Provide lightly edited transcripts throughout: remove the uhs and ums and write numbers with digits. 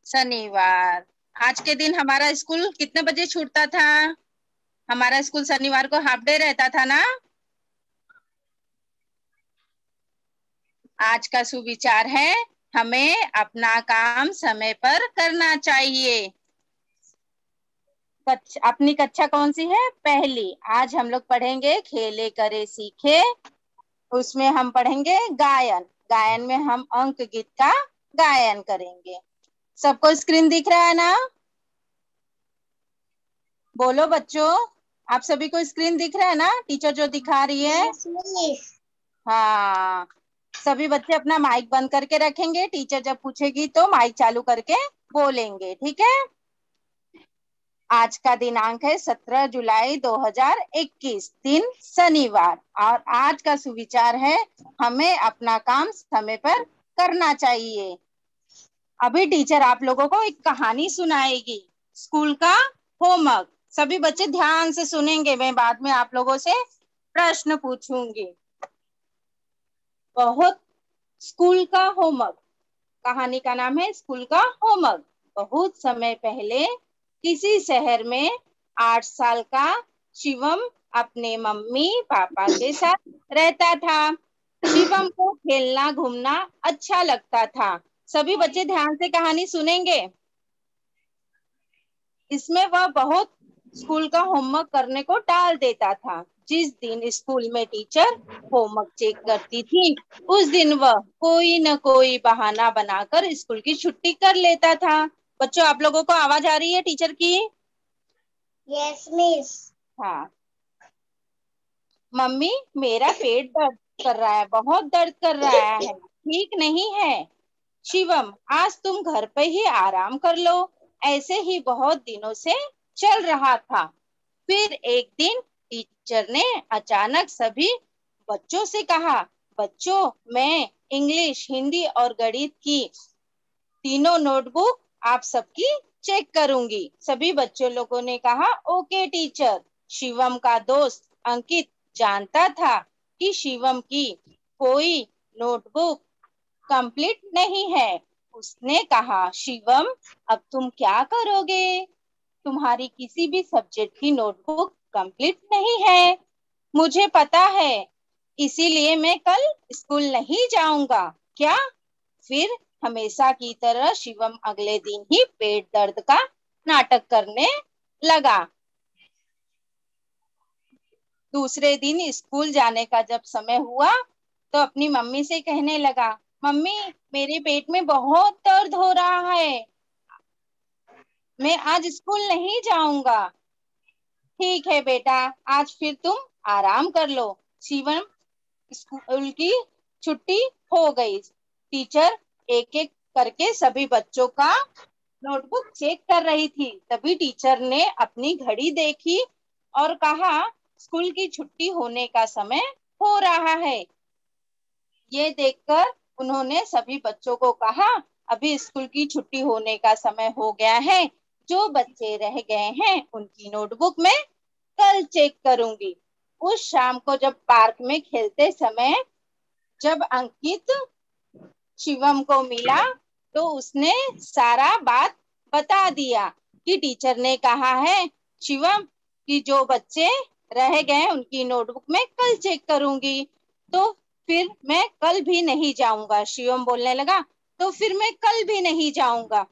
शनिवार। आज के दिन हमारा स्कूल कितने बजे छूटता था? हमारा स्कूल शनिवार को हाफ डे रहता था ना। आज का सुविचार है, हमें अपना काम समय पर करना चाहिए। अपनी कक्षा कौन सी है? पहली। आज हम लोग पढ़ेंगे खेले करे सीखे। उसमें हम पढ़ेंगे गायन। गायन में हम अंक गीत का गायन करेंगे। सबको स्क्रीन दिख रहा है ना? बोलो बच्चों, आप सभी को स्क्रीन दिख रहा है ना? टीचर जो दिखा रही है। हाँ, सभी बच्चे अपना माइक बंद करके रखेंगे। टीचर जब पूछेगी तो माइक चालू करके बोलेंगे, ठीक है? आज का दिनांक है 17 जुलाई 2021, दिन शनिवार। और आज का सुविचार है, हमें अपना काम समय पर करना चाहिए। अभी टीचर आप लोगों को एक कहानी सुनाएगी, स्कूल का होमवर्क। सभी बच्चे ध्यान से सुनेंगे, मैं बाद में आप लोगों से प्रश्न पूछूंगी। बहुत स्कूल का होमवर्क। कहानी का नाम है स्कूल का होमवर्क। बहुत समय पहले किसी शहर में 8 साल का शिवम अपने मम्मी पापा के साथ रहता था। शिवम को खेलना घूमना अच्छा लगता था। सभी बच्चे ध्यान से कहानी सुनेंगे। इसमें वह बहुत स्कूल का होमवर्क करने को टाल देता था। जिस दिन स्कूल में टीचर होमवर्क चेक करती थी, उस दिन वह कोई न कोई बहाना बनाकर स्कूल की छुट्टी कर लेता था। बच्चों, आप लोगों को आवाज आ रही है टीचर की? Yes miss. हाँ। मम्मी, मेरा पेट दर्द कर रहा है, बहुत दर्द कर रहा है, ठीक नहीं है। शिवम, आज तुम घर पे ही आराम कर लो। ऐसे ही बहुत दिनों से चल रहा था। फिर एक दिन टीचर ने अचानक सभी बच्चों से कहा, बच्चों, मैं इंग्लिश, हिंदी और गणित की तीनों नोटबुक आप सबकी चेक करूंगी। सभी बच्चों लोगों ने कहा, ओके टीचर। शिवम का दोस्त अंकित जानता था कि शिवम की कोई नोटबुक कंप्लीट नहीं है। उसने कहा, शिवम, अब तुम क्या करोगे? तुम्हारी किसी भी सब्जेक्ट की नोटबुक कंप्लीट नहीं है। मुझे पता है, इसीलिए मैं कल स्कूल नहीं जाऊंगा। क्या? फिर हमेशा की तरह शिवम अगले दिन ही पेट दर्द का नाटक करने लगा। दूसरे दिन स्कूल जाने का जब समय हुआ तो अपनी मम्मी से कहने लगा, मम्मी, मेरे पेट में बहुत दर्द हो रहा है, मैं आज स्कूल नहीं जाऊंगा। ठीक है बेटा, आज फिर तुम आराम कर लो। शिवम स्कूल की छुट्टी हो गई। टीचर एक एक करके सभी बच्चों का नोटबुक चेक कर रही थी। तभी टीचर ने अपनी घड़ी देखी और कहा, स्कूल की छुट्टी होने का समय हो रहा है। ये देखकर उन्होंने सभी बच्चों को कहा, अभी स्कूल की छुट्टी होने का समय हो गया है। जो बच्चे रह गए हैं उनकी नोटबुक में कल चेक करूंगी। उस शाम को जब पार्क में खेलते समय जब अंकित शिवम को मिला तो उसने सारा बात बता दिया कि टीचर ने कहा है शिवम कि जो बच्चे रह गए उनकी नोटबुक में कल चेक करूंगी, तो फिर मैं कल भी नहीं जाऊंगा। शिवम बोलने लगा, तो फिर मैं कल भी नहीं जाऊंगा।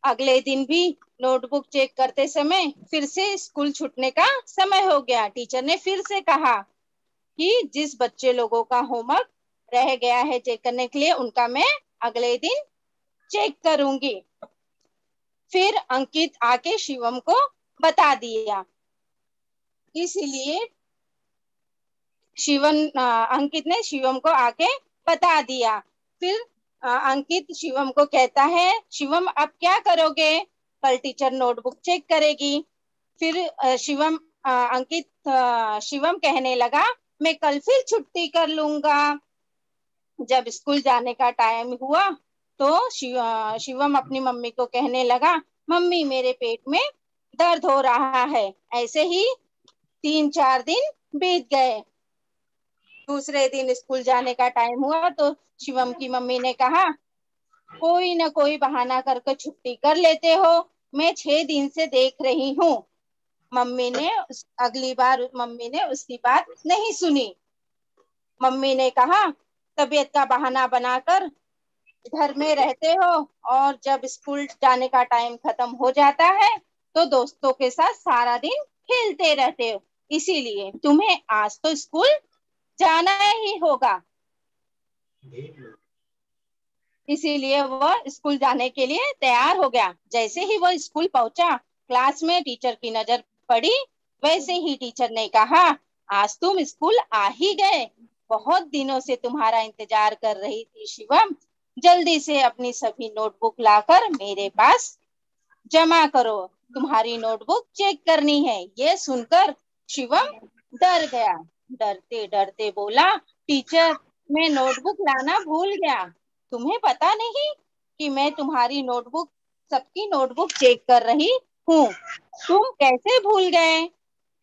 अगले दिन भी नोटबुक चेक करते समय फिर से स्कूल छूटने का समय हो गया। टीचर ने फिर से कहा कि जिस बच्चे लोगों का होमवर्क रह गया है चेक करने के लिए, उनका मैं अगले दिन चेक करूंगी। फिर अंकित आके शिवम को बता दिया। इसलिए अंकित ने शिवम को आके बता दिया। फिर अंकित शिवम को कहता है, शिवम अब क्या करोगे? कल टीचर नोटबुक चेक करेगी। फिर शिवम कहने लगा, मैं कल फिर छुट्टी कर लूंगा। जब स्कूल जाने का टाइम हुआ तो शिवम अपनी मम्मी को कहने लगा, मम्मी, मेरे पेट में दर्द हो रहा है। ऐसे ही 3-4 दिन बीत गए। दूसरे दिन स्कूल जाने का टाइम हुआ तो शिवम की मम्मी ने कहा कोई ना कोई बहाना करके छुट्टी कर लेते हो। मैं 6 दिन से देख रही हूँ। अगली बार मम्मी ने उसकी बात नहीं सुनी। मम्मी ने कहा, तबीयत का बहाना बनाकर घर में रहते हो और जब स्कूल जाने का टाइम खत्म हो जाता है तो दोस्तों के साथ सारा दिन खेलते रहते हो, इसीलिए तुम्हें आज तो स्कूल जाना ही होगा। इसीलिए वह स्कूल जाने के लिए तैयार हो गया। जैसे ही वह स्कूल पहुंचा, क्लास में टीचर की नजर पड़ी। वैसे ही टीचर ने कहा, आज तुम स्कूल आ ही गए। बहुत दिनों से तुम्हारा इंतजार कर रही थी शिवम। जल्दी से अपनी सभी नोटबुक लाकर मेरे पास जमा करो। तुम्हारी नोटबुक चेक करनी है। ये सुनकर शिवम डर गया। डरते डरते बोला, टीचर, मैं नोटबुक लाना भूल गया। तुम्हें पता नहीं कि मैं तुम्हारी नोटबुक सबकी नोटबुक चेक कर रही हूँ। तुम कैसे भूल गए?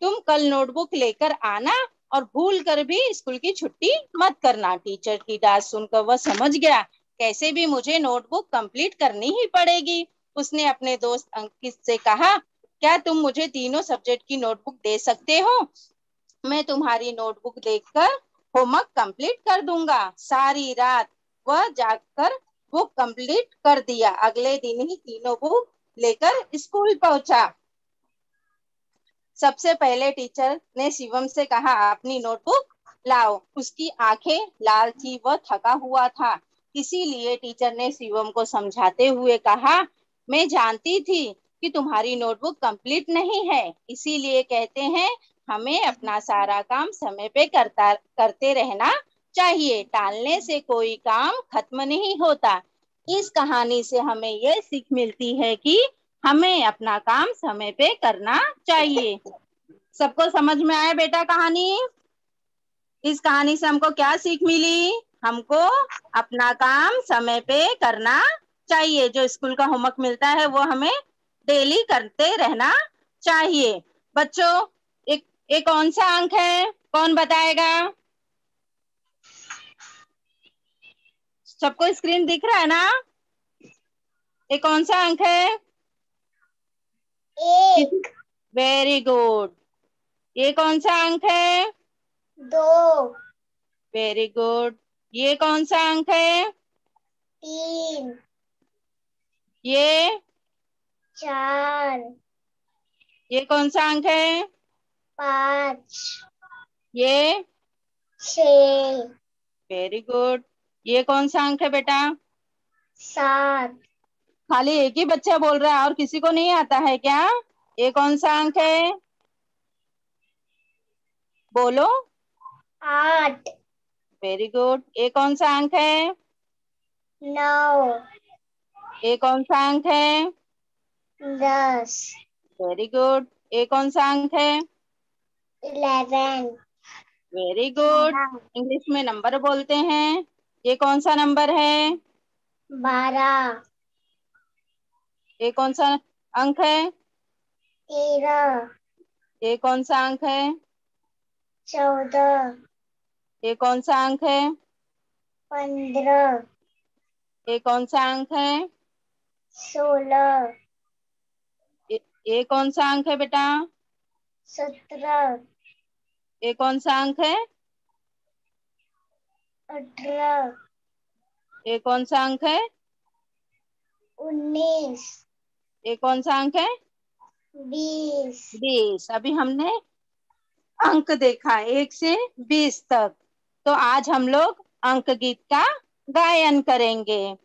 तुम कल नोटबुक लेकर आना और भूल कर भी स्कूल की छुट्टी मत करना। टीचर की डांट सुनकर वह समझ गया, कैसे भी मुझे नोटबुक कंप्लीट करनी ही पड़ेगी। उसने अपने दोस्त अंकित से कहा, क्या तुम मुझे तीनों सब्जेक्ट की नोटबुक दे सकते हो? मैं तुम्हारी नोटबुक देखकर होमवर्क कंप्लीट कर दूंगा। सारी रात वह जागकर बुक कंप्लीट कर दिया। अगले दिन ही तीनों बुक लेकर स्कूल पहुंचा। सबसे पहले टीचर ने शिवम से कहा, अपनी नोटबुक लाओ। उसकी आंखें लाल थी, वह थका हुआ था। इसीलिए टीचर ने शिवम को समझाते हुए कहा, मैं जानती थी कि तुम्हारी नोटबुक कंप्लीट नहीं है। इसीलिए कहते हैं, हमें अपना सारा काम समय पे करते रहना चाहिए। टालने से कोई काम खत्म नहीं होता। इस कहानी से हमें यह सीख मिलती है कि हमें अपना काम समय पे करना चाहिए। सबको समझ में आया बेटा कहानी? इस कहानी से हमको क्या सीख मिली? हमको अपना काम समय पे करना चाहिए। जो स्कूल का होमवर्क मिलता है वो हमें डेली करते रहना चाहिए। बच्चों, एक एक कौन सा अंक है, कौन बताएगा? सबको स्क्रीन दिख रहा है ना? ये कौन सा अंक है? एक। Very good. ये कौन सा अंक है? दो। Very good. ये कौन सा अंक है? तीन। ये चार। ये कौन सा अंक है? पाँच। ये छः। Very good. ये कौन सा अंक है बेटा? सात। खाली एक ही बच्चा बोल रहा है और किसी को नहीं आता है क्या? ये कौन सा अंक है? बोलो। आठ। Very good. ये कौन सा अंक है? नौ। ये कौन सा अंक है? 10। Very good. ये कौन सा अंक है? 11। Very good. इंग्लिश में नंबर बोलते हैं। ये कौन सा नंबर है? 12। ये कौन सा अंक है? 13। ये कौन सा अंक है? 14। ये कौन सा अंक है? 15। ये कौन सा अंक है? 16। ये कौन सा अंक है बेटा? 17। ये कौन सा अंक है? 18। ये कौन सा अंक है? 19। ये कौन सा अंक है? 20। 20। अभी हमने अंक देखा 1 से 20 तक। तो आज हम लोग अंक गीत का गायन करेंगे।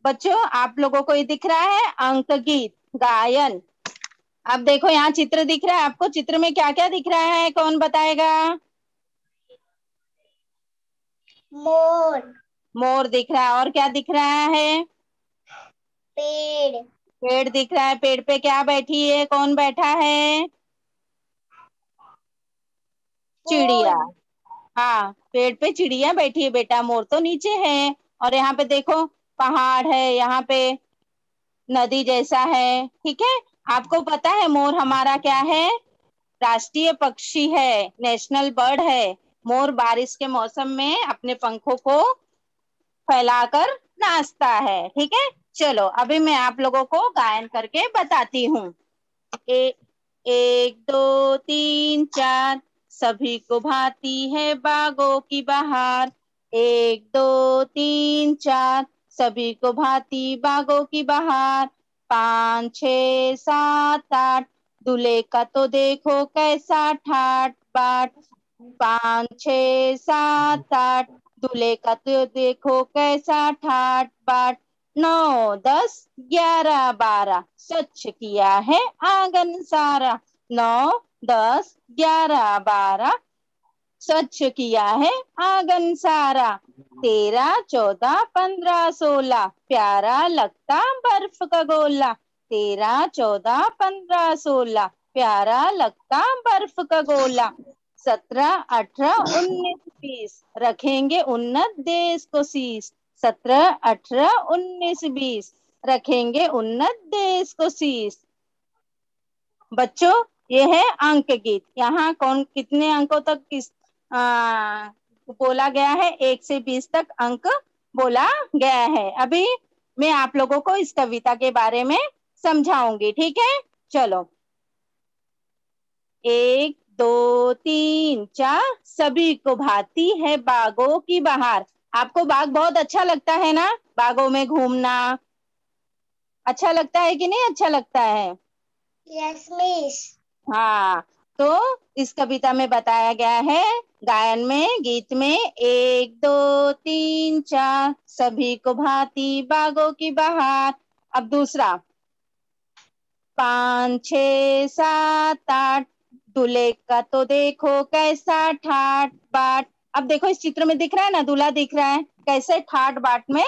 बच्चों, आप लोगों को ये दिख रहा है अंक गीत गायन। अब देखो यहाँ चित्र दिख रहा है आपको। चित्र में क्या क्या दिख रहा है, कौन बताएगा? मोर। मोर दिख रहा है। और क्या दिख रहा है? पेड़। पेड़ दिख रहा है। पेड़ पे क्या बैठी है, कौन बैठा है? चिड़िया। फूल। हाँ, पेड़ पे चिड़िया बैठी है बेटा, मोर तो नीचे है। और यहाँ पे देखो पहाड़ है, यहाँ पे नदी जैसा है। ठीक है। आपको पता है मोर हमारा क्या है? राष्ट्रीय पक्षी है, नेशनल बर्ड है। मोर बारिश के मौसम में अपने पंखों को फैलाकर नाचता है। ठीक है, चलो अभी मैं आप लोगों को गायन करके बताती हूँ। ए, 1 2 3 4 सभी को भाती है बागों की बहार। 1 2 3 4 सभी को भाती बागों की बहार। 5 6 7 8 दूल्हे का तो देखो कैसा ठाट बाट। 5 6 7 8 दूल्हे का तो देखो कैसा ठाट बाट। 9 10 11 12 स्वच्छ किया है आंगन सारा। 9 10 11 12 स्वच्छ किया है आंगन सारा। 13 14 15 16 प्यारा लगता बर्फ का गोला। 13 14 15 16 प्यारा लगता बर्फ का गोला। 17 18 19 20 रखेंगे उन्नत देश को शीश। 17 18 19 20 रखेंगे उन्नत देश को शीश। बच्चों, ये है अंक गीत। यहाँ कौन कितने अंकों तक बोला गया है? 1 से 20 तक अंक बोला गया है। अभी मैं आप लोगों को इस कविता के बारे में समझाऊंगी। ठीक है, चलो। 1 2 3 4 सभी को भाती है बागों की बहार। आपको बाग बहुत अच्छा लगता है ना? बागों में घूमना अच्छा लगता है कि नहीं अच्छा लगता है? Yes miss. हाँ, तो इस कविता में बताया गया है, गायन में, गीत में, 1 2 3 4 सभी को भांति बागों की बहार। अब दूसरा, 5 6 7 8 दूल्हे का तो देखो कैसा ठाट बाट। अब देखो इस चित्र में दिख रहा है ना, दूल्हा दिख रहा है कैसे ठाट बाट में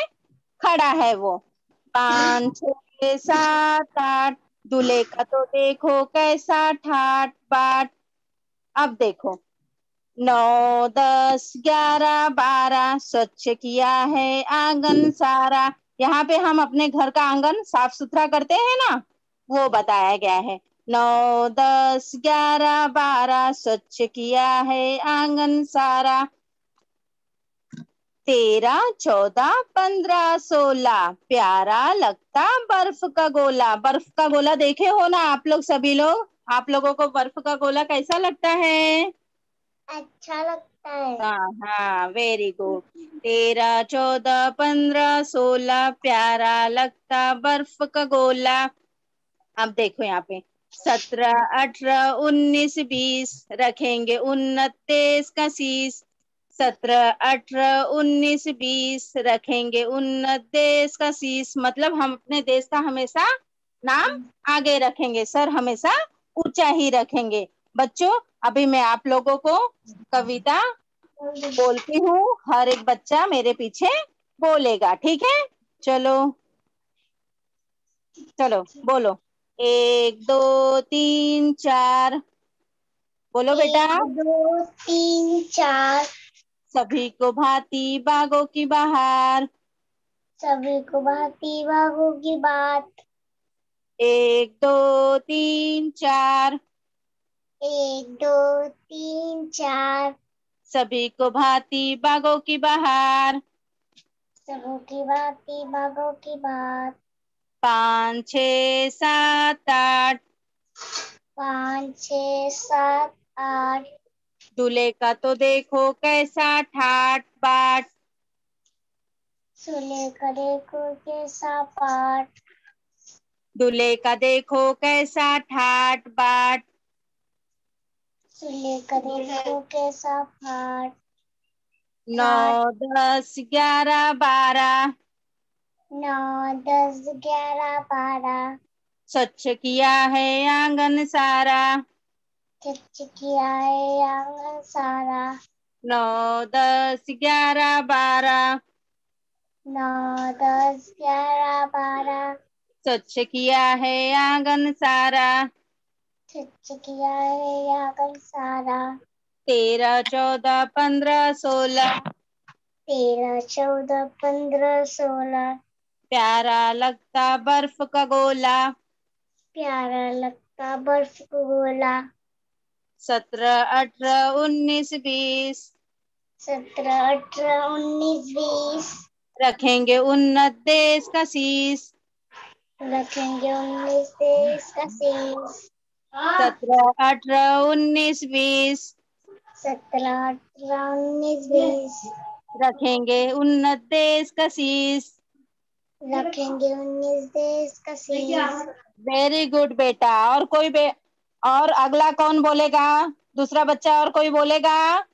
खड़ा है वो। 5 6 7 8 दूल्हे का तो देखो कैसा ठाट बाट। अब देखो, 9 10 11 12 स्वच्छ किया है आंगन सारा। यहाँ पे हम अपने घर का आंगन साफ सुथरा करते हैं ना, वो बताया गया है। 9 10 11 12 स्वच्छ किया है आंगन सारा। 13 14 15 16 प्यारा लगता बर्फ का गोला। बर्फ का गोला देखे हो ना आप लोग सभी लोग? आप लोगों को बर्फ का गोला कैसा लगता है? अच्छा लगता है। हाँ हाँ, वेरी गुड। 13 14 15 16 प्यारा लगता बर्फ का गोला। अब देखो यहाँ पे, 17 18 19 20 रखेंगे उन्नत देश का शीश। 17 18 19 20 रखेंगे उन्नत देश का शीश। मतलब हम अपने देश का हमेशा नाम आगे रखेंगे, सर हमेशा ऊंचा ही रखेंगे। बच्चों, अभी मैं आप लोगों को कविता बोलती हूँ, हर एक बच्चा मेरे पीछे बोलेगा। ठीक है, चलो चलो बोलो। 1 2 3 4 बोलो बेटा। 1 2 3 4 सभी को भांति बागों की बहार। सभी को भांति बागों की बात। 1 2 3 4 1 2 3 4 सभी को भांति बागों की बहार। सबों की भांति बागों की बात। 5 6 7 8 5 6 7 8 दूल्हे का तो देखो कैसा ठाट बाट। सुले करे को कैसा पाठ। दूल्हे का देखो कैसा ठाट बाट। सुले करे को कैसा पाठ। 9 10 11 12 9 10 11 12 स्वच्छ किया है आंगन सारा। स्वच्छ किया है आंगन सारा। 9 10 11 12 9 10 11 12 स्वच्छ किया है आंगन सारा। स्वच्छ किया है आंगन सारा। 13 14 15 16 13 14 15 16 प्यारा लगता बर्फ का गोला। प्यारा लगता बर्फ को गोला। 17 18 19 20 17 18 19 20 रखेंगे उन्नत देश का शीश। रखेंगे 19 देश का शीश। 17 18 19 20 17 18 19 20 रखेंगे उन्नत देश का शीश। रखेंगे 19 देश का शीश। वेरी गुड बेटा। और और अगला कौन बोलेगा? दूसरा बच्चा और कोई बोलेगा?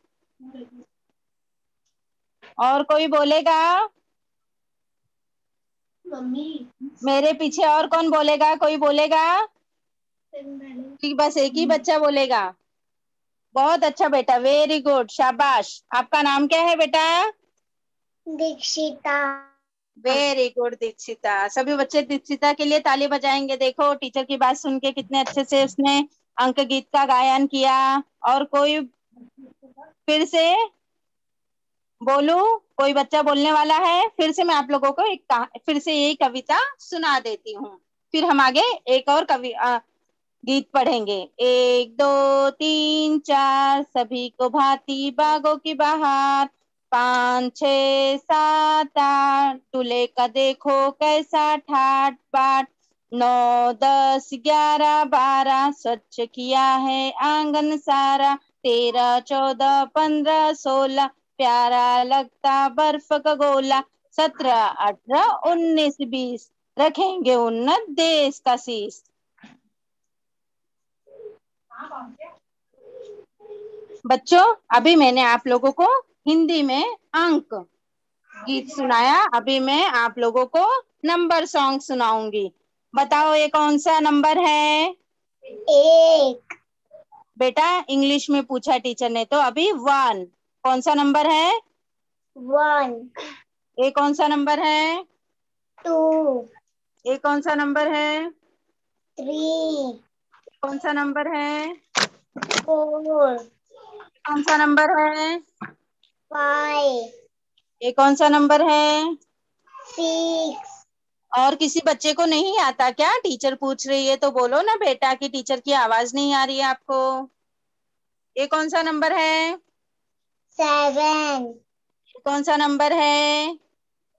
और कोई बोलेगा? मम्मी मेरे पीछे और कौन बोलेगा? कोई बोलेगा कि बस एक ही बच्चा बोलेगा? बहुत अच्छा बेटा, वेरी गुड, शाबाश। आपका नाम क्या है बेटा? दीक्षिता। वेरी गुड दीक्षिता। सभी बच्चे दीक्षिता के लिए ताली बजाएंगे। देखो टीचर की बात सुन के कितने अच्छे से उसने अंक गीत का गायन किया। और कोई फिर से बोलूं? कोई बच्चा बोलने वाला है? फिर से मैं आप लोगों को फिर से यही कविता सुना देती हूँ। फिर हम आगे एक और गीत पढ़ेंगे। 1 2 3 4 सभी को भांति बागों की बहार। 5 6 7 8 दूल्हे का देखो कैसा ठाट बाट। 9 10 11 12 स्वच्छ किया है आंगन सारा। 13 14 15 16 प्यारा लगता बर्फ का गोला। 17 18 19 20 रखेंगे उन्नत देश का शीश। बच्चों अभी मैंने आप लोगों को हिंदी में अंक गीत सुनाया। अभी मैं आप लोगों को नंबर सॉन्ग सुनाऊंगी। बताओ ये कौन सा नंबर है? एक। बेटा इंग्लिश में पूछा टीचर ने, तो अभी 1। कौन सा नंबर है? 1 ये कौन सा नंबर है? 2 ये कौन सा नंबर है? 3 कौन सा नंबर है? 4 कौन सा नंबर है? 5 ये कौन सा नंबर है? 6 और किसी बच्चे को नहीं आता क्या? टीचर पूछ रही है तो बोलो ना बेटा कि टीचर की आवाज नहीं आ रही है आपको। ये कौन सा नंबर है? 7 कौन सा नंबर है?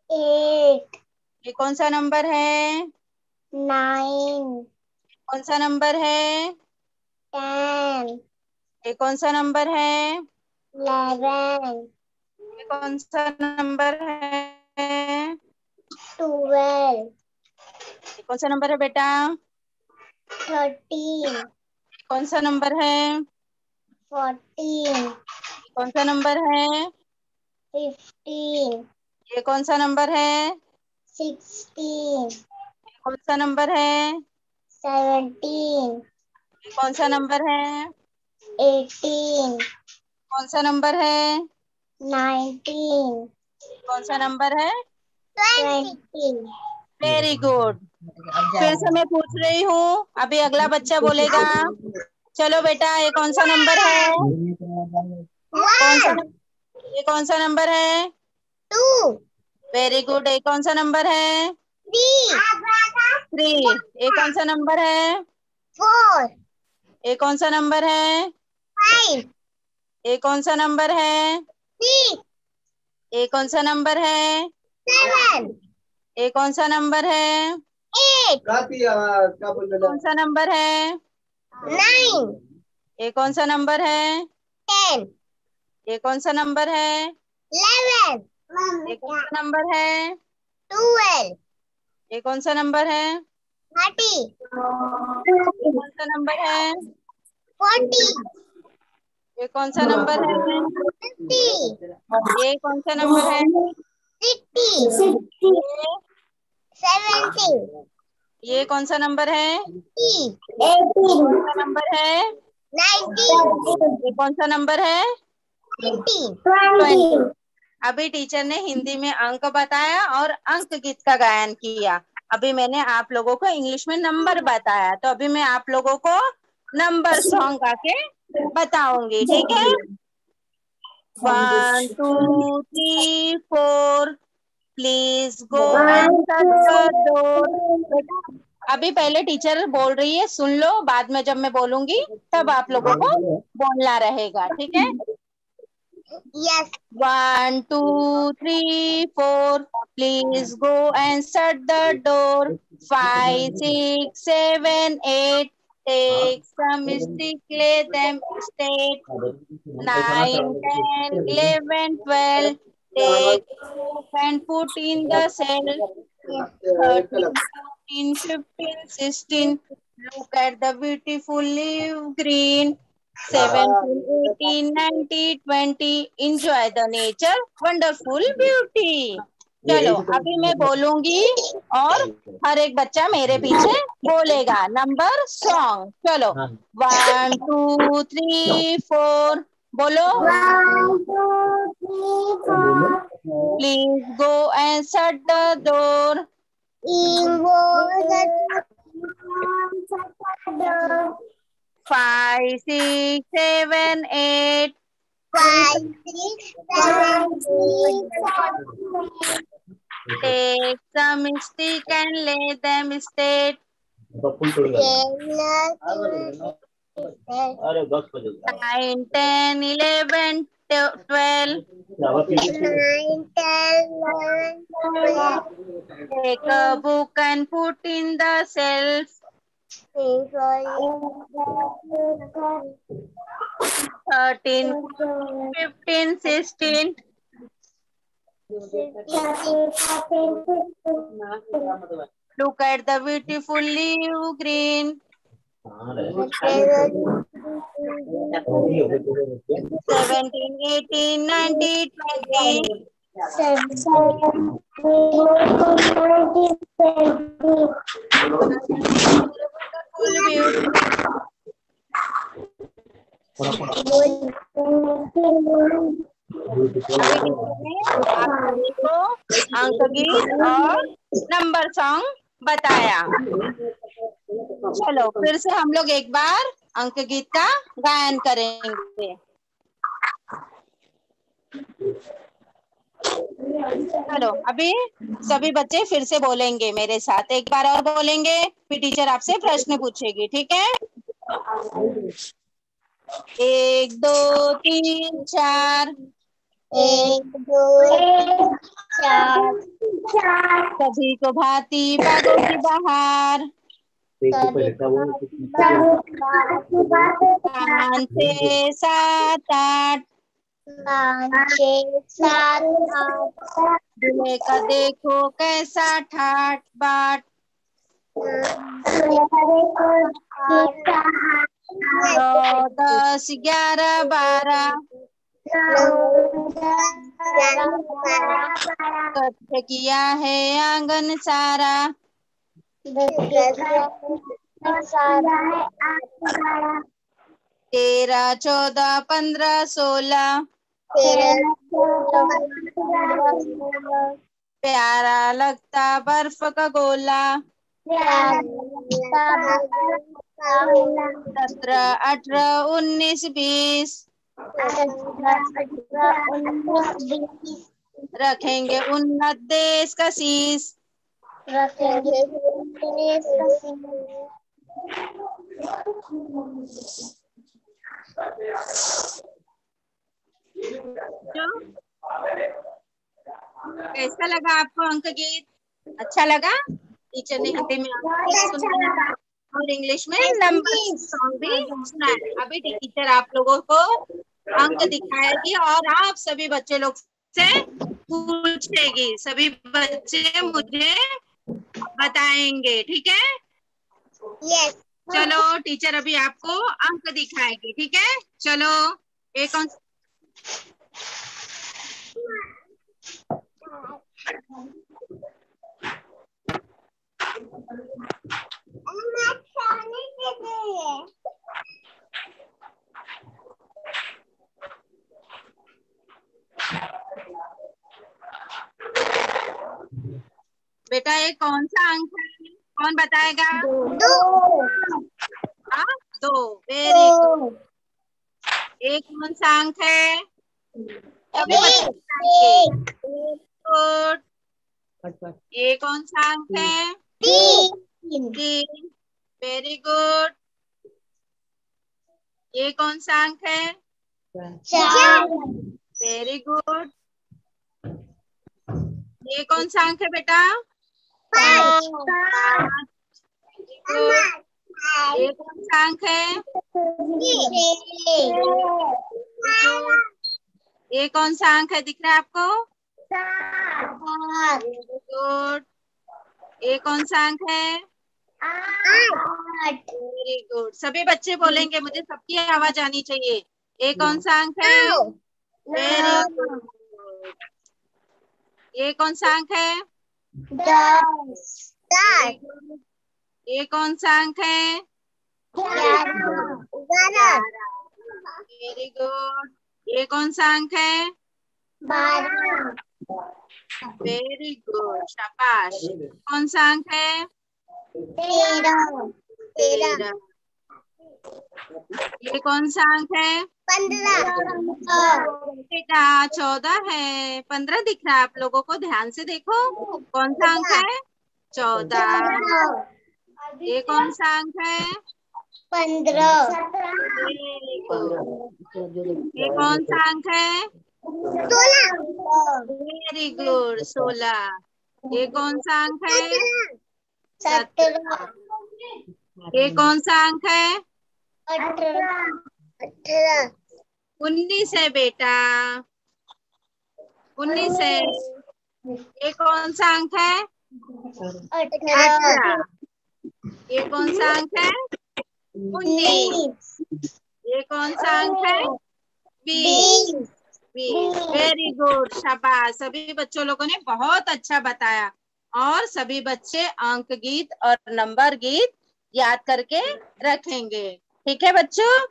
8 ये कौन सा नंबर है? 9 कौन सा नंबर है? 10 ये कौन सा नंबर है? 11 ये कौन सा नंबर है? 12 ये कौन सा नंबर है बेटा? 13 कौन सा नंबर है? 14 ये कौन सा नंबर है? 15 ये कौन सा नंबर है? 16 ये कौन सा नंबर है? 17 ये कौन सा नंबर है? 18 कौन सा नंबर है? 19 कौन सा नंबर है? 20 वेरी गुड। फिर से मैं पूछ रही हूँ, अभी अगला बच्चा बोलेगा। चलो बेटा ये कौन सा नंबर है? कौन सा 1 ये कौन सा नंबर है? 2 वेरी गुड। ये कौन सा नंबर है? 3 3। ये कौन सा नंबर है? 4 ये कौन सा नंबर है? 5 ये कौन सा नंबर है? 6 ये कौन सा नंबर है? 7 ये कौन सा नंबर है? 8 कौन सा नंबर है? 9 ये कौन सा नंबर है? 10 ये कौन सा नंबर है? 11 ये कौन सा नंबर है? 12 ये कौन सा नंबर है? 30 ये कौन सा नंबर है? 40 ये कौन सा नंबर है? 50 ये कौन सा नंबर है? 60 ये 70 ये कौन सा नंबर है? 80 ये कौन सा नंबर है? 90 ये कौन सा नंबर है? 20। 20 अभी टीचर ने हिंदी में अंक बताया और अंक गीत का गायन किया। अभी मैंने आप लोगों को इंग्लिश में नंबर बताया, तो अभी मैं आप लोगों को नंबर सॉन्ग गा के बताऊंगी, ठीक है? 1 2 3 4 please go and shut the door. बेटा अभी पहले टीचर बोल रही है, सुन लो, बाद में जब मैं बोलूंगी तब आप लोगों को बोलना रहेगा, ठीक है? Yes. 1, 2, 3, 4. Please go and shut the door. 5, 6, 7, 8. Take some stick, lay them straight. 9, 10, 11, 12. Take hook and put in the cell. 13, 14, 15, 16. Look at the beautiful leaf green. 17, 18, 19, 20. Enjoy the nature, wonderful beauty. चलो अभी मैं बोलूंगी और हर एक बच्चा मेरे पीछे बोलेगा नंबर सॉन्ग। चलो 1, 2, 3, 4 बोलो। 1, 2, 3, 4. Please go and shut the door. Shut 5, 6, 7, 8. 5, 6, 7, 8. Take some stick and lay them straight. 9, 10, 11, 12. 9, 10, 11, 12. Take a book and put in the shelf. 13, 15, 16. Look at the beautiful leaf green. 17, 18, 19, 20. Wonderful beauty. अभी आप सभी को अंक गीत और number song बताया। चलो फिर से हम लोग एक बार अंक गीत का गायन करेंगे। चलो अभी सभी बच्चे फिर से बोलेंगे मेरे साथ, एक बार और बोलेंगे फिर टीचर आपसे प्रश्न पूछेगी, ठीक है? 1, 2, 3, 4। 1, 2, 3, 4। सभी को भांति बागों की बहार। 5, 6, 7, 8। 5, 6, 7, 8। दूल्हे का देखो कैसा ठाट बाट। 9, 10, 11, 12। स्वच्छ किया है आंगन सारा। 13, 14, 15, 16। प्यारा लगता बर्फ का गोला। 17, 18, 19, 20। रखेंगे उन्नत देश का शीश। कैसा लगा आपको अंक गीत? अच्छा लगा? टीचर ने हिंदी में अंक गीत सुनाया और इंग्लिश में नंबर सॉन्ग भी सुनाया। अभी टीचर आप लोगों को अंक दिखाएगी और आप सभी बच्चे लोग से पूछेगी। सभी बच्चे मुझे बताएंगे, ठीक है? Yes. चलो टीचर अभी आपको अंक दिखाएगी, ठीक है? चलो एक अंक। बेटा ये कौन सा अंक है? कौन बताएगा? 2। Very good. एक कौन सा अंक है? अभी बताएंगे। गुड। ये कौन सा अंक है? 3। Very good. ये कौन सा अंक है? 4। Very good. ये कौन सा अंक है बेटा? 5। गुड। ये कौन सा अंक है? गुड। ये कौन सा अंक है, दिख रहा है आपको? गुड। ये कौन सा अंक है? Very good. सभी बच्चे बोलेंगे, मुझे सबकी आवाज आनी चाहिए। ये कौन सा अंक है? Very good. ये कौन सा अंक है? Very good. ये कौन सा अंक है? 11। Very good. ये कौन सा अंक है? 12। वेरी गुड, शाबाश। कौन सा अंक है? 13। ये कौन सा अंक है? 15। बेटा 14 है। 15 दिख रहा है आप लोगों को? ध्यान से देखो, कौन सा अंक है? 14। ये कौन सा अंक है? 15। Very good. ये कौन सा अंक है? 16। Very good, 16। ये कौन सा अंक है? 17। 17। ये कौन सा अंक है? 18। 19 है बेटा, 19 है। ये कौन सा अंक है? 18। ये कौन सा अंक है? 19। ये कौन सा अंक है? 20। 20। वेरी गुड, शाबाश। सभी बच्चों लोगों ने बहुत अच्छा बताया, और सभी बच्चे अंक गीत और नंबर गीत याद करके रखेंगे। ठीक है बच्चों?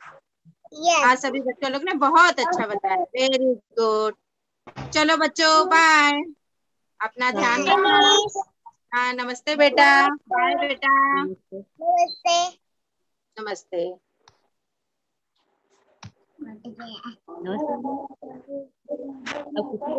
आज सभी बच्चों लोग ने बहुत अच्छा बताया। Very good. चलो बच्चों, बाय। अपना ध्यान रखना। हाँ, नमस्ते बेटा। बाय बेटा। नमस्ते। नमस्ते। नमस्ते।